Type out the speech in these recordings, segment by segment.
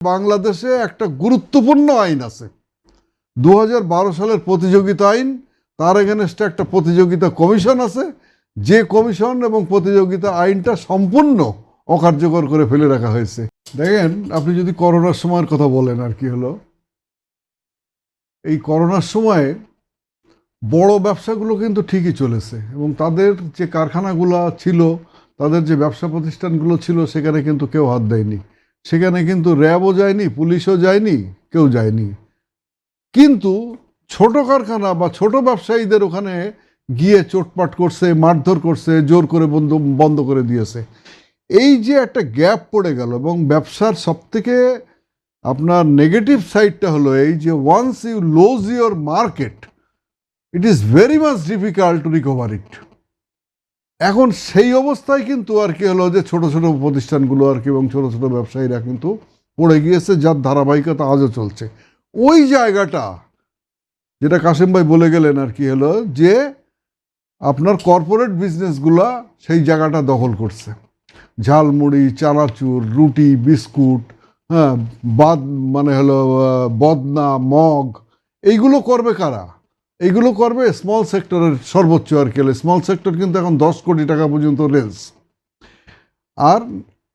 বাংলাদেশে একটা গুরুত্বপূর্ণ আইন আছে 2012 সালের প্রতিযোগিতা আইন। তার এগেনস্টে একটা প্রতিযোগিতা কমিশন আছে, যে কমিশন এবং প্রতিযোগিতা আইনটা সম্পূর্ণ অকার্যকর করে ফেলে রাখা হয়েছে। দেখেন, আপনি যদি করোনার সময়ের কথা বলেন, আর কি হলো, এই করোনার সময়ে বড় ব্যবসাগুলো কিন্তু ঠিকই চলেছে এবং তাদের যে কারখানাগুলো ছিল, তাদের যে ব্যবসা প্রতিষ্ঠানগুলো ছিল, সেখানে কিন্তু কেউ হাত দেয়নি। সেখানে কিন্তু র্যাবও যায়নি, পুলিশও যায়নি, কেউ যায়নি। কিন্তু ছোট কারখানা বা ছোট ব্যবসায়ীদের ওখানে গিয়ে চোটপাট করছে, মারধর করছে, জোর করে বন্ধ করে দিয়েছে। এই যে একটা গ্যাপ পড়ে গেল, এবং ব্যবসার সবথেকে আপনার নেগেটিভ সাইডটা হলো এই যে once you lose your market, it is very much difficult to recover it. এখন সেই অবস্থায় কিন্তু আর কি হলো যে ছোট ছোট প্রতিষ্ঠানগুলো আর কি এবং ছোট ছোট ব্যবসায়ীরা কিন্তু পড়ে গিয়েছে, যার ধারাবাহিকতা আজও চলছে। ওই জায়গাটা যেটা কাসেম ভাই বলে গেলেন আর কি হলো যে আপনার কর্পোরেট বিজনেসগুলা সেই জায়গাটা দখল করছে। ঝালমুড়ি, চানাচুর, রুটি, বিস্কুট, হ্যাঁ, মানে হলো বদনা, মগ, এইগুলো করবে কারা? এইগুলো করবে স্মল সেক্টরের সর্বোচ্চ আর কি। স্মল সেক্টর কিন্তু এখন 10 কোটি টাকা পর্যন্ত রেঞ্জ। আর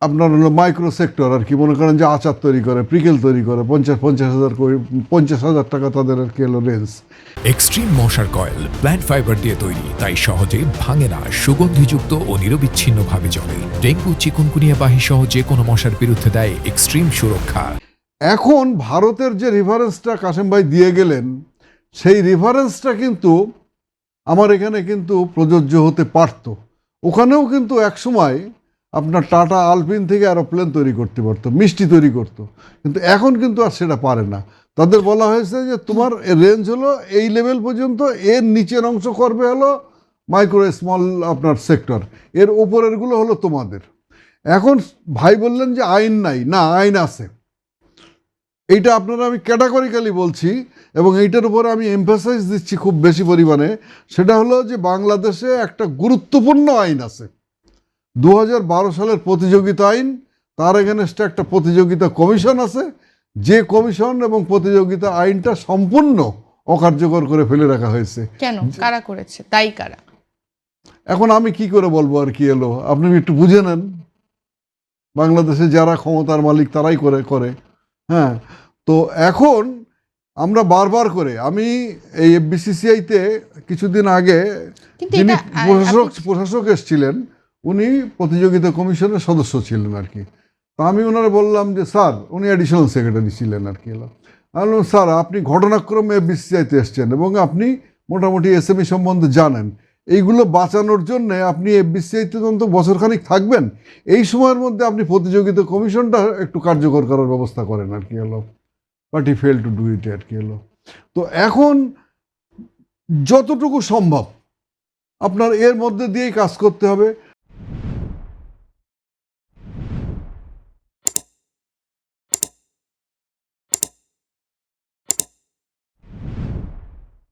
আপনার হলো মাইক্রো সেক্টর আর কি, মনে করেন যে আচার তৈরি করে, প্রিকেল তৈরি করে, 50,000 টাকা তাদের আর কি হলো রেঞ্জ। এক্সট্রিম মশার কয়েল প্ল্যান্ট ফাইবার দিয়ে তৈরি, তাই সহজে ভাঙে না, সুগন্ধিযুক্ত ও নিরবিচ্ছিন্নভাবে জ্বলে। ডেঙ্গু, চিকুনগুনিয়া বাহি সহ যে কোনো মশার বিরুদ্ধে দেয় এক্সট্রিম সুরক্ষা। এখন ভারতের যে রেফারেন্সটা কাসেম ভাই দিয়ে গেলেন, সেই রেফারেন্সটা কিন্তু আমার এখানে কিন্তু প্রযোজ্য হতে পারত। ওখানেও কিন্তু একসময় আপনার টাটা আলপিন থেকে এরোপ্লেন তৈরি করতে পারতো, মিষ্টি তৈরি করতো, কিন্তু এখন কিন্তু আর সেটা পারে না। তাদের বলা হয়েছে যে তোমার রেঞ্জ হলো এই লেভেল পর্যন্ত, এর নিচের অংশ করবে হলো মাইক্রো স্মল আপনার সেক্টর, এর ওপরেরগুলো হলো তোমাদের। এখন ভাই বললেন যে আইন নাই, না, আইন আছে। এইটা আপনারা আমি ক্যাটাগরিক্যালি বলছি এবং এইটার উপর আমি এমফাসাইজ দিচ্ছি খুব বেশি পরিমাণে। সেটা হলো যে বাংলাদেশে একটা গুরুত্বপূর্ণ আইন আছে 2012 সালের প্রতিযোগিতা আইন। তার এগেনস্টে একটা প্রতিযোগিতা কমিশন আছে, যে কমিশন এবং প্রতিযোগিতা আইনটা সম্পূর্ণ অকার্যকর করে ফেলে রাখা হয়েছে। কেন, কারা করেছে, তাই কারা? এখন আমি কি করে বলবো আর কি এলো, আপনি একটু বুঝে নেন। বাংলাদেশে যারা ক্ষমতার মালিক তারাই করে। হ্যাঁ, তো এখন আমরা বারবার করে, আমি এই এফবিসিসিআইতে কিছুদিন আগে যিনি প্রশাসক এসেছিলেন, উনি প্রতিযোগিতা কমিশনের সদস্য ছিলেন আর কি। তা আমি ওনারা বললাম যে স্যার, উনি অ্যাডিশনাল সেক্রেটারি ছিলেন আর কি। আমি বললাম স্যার, আপনি ঘটনাক্রমে এফবিসিসিআইতে এসছেন এবং আপনি মোটামুটি এসএমই সম্বন্ধে জানেন, এইগুলো বাঁচানোর জন্য আপনি এফবিসিসিআইতে তো বছরখানিক থাকবেন, এই সময়ের মধ্যে আপনি প্রতিযোগিতা কমিশনটা একটু কার্যকর করার ব্যবস্থা করেন আর কি হলো। But he fail to do it আর কি হলো। তো এখন যতটুকু সম্ভব আপনার এর মধ্যে দিয়েই কাজ করতে হবে।